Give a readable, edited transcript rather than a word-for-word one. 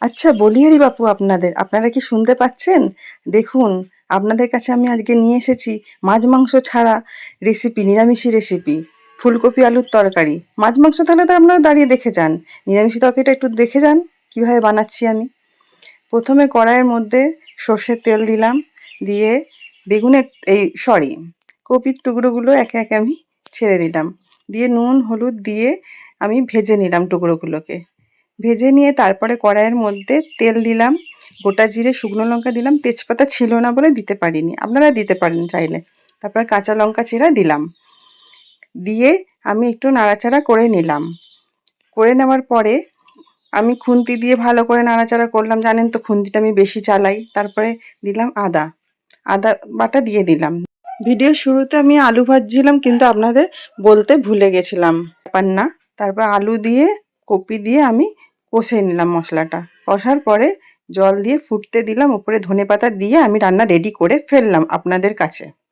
আচ্ছা বলি হরি বাপু, আপনারা কি শুনতে পাচ্ছেন? দেখুন, আপনাদের কাছে আমি আজকে নিয়ে এসেছি মাছ মাংস ছাড়া রেসিপি, নিরামিষি রেসিপি। ফুলকপি আলুর তরকারি। মাছ মাংস থাকলে তো আপনারা দাঁড়িয়ে দেখে যান। নিরামিষি তরকারিটা একটু দেখে যান কিভাবে বানাচ্ছি আমি। প্রথমে কড়াইয়ের মধ্যে সর্ষের তেল দিলাম, দিয়ে বেগুনের কপির টুকরোগুলো একে একে আমি ছেড়ে দিলাম, দিয়ে নুন হলুদ দিয়ে আমি ভেজে নিলাম টুকরোগুলোকে। ভেজে নিয়ে তারপরে কড়াইয়ের মধ্যে তেল দিলাম, গোটা জিরে শুকনো লঙ্কা দিলাম, তেজপাতা ছিল না বলে দিতে পারিনি, আপনারা দিতে পারেন চাইলে। তারপর কাঁচা লঙ্কা চেরা দিলাম, দিয়ে আমি একটু নাড়াচাড়া করে নিলাম। করে নেওয়ার পরে আমি খুন্তি দিয়ে ভালো করে নাড়াচাড়া করলাম, জানেন তো খুন্তিটা আমি বেশি চালাই। তারপরে দিলাম আদা, আদা বাটা দিয়ে দিলাম। ভিডিওর শুরুতে আমি আলু ভাজছিলাম, কিন্তু আপনাদের বলতে ভুলে গেছিলাম, ব্যাপার না। তারপর আলু দিয়ে কপি দিয়ে আমি কষে নিলাম মশলাটা। কষার পরে জল দিয়ে ফুটতে দিলাম, ওপরে ধনেপাতা দিয়ে আমি রান্না রেডি করে ফেললাম আপনাদের কাছে।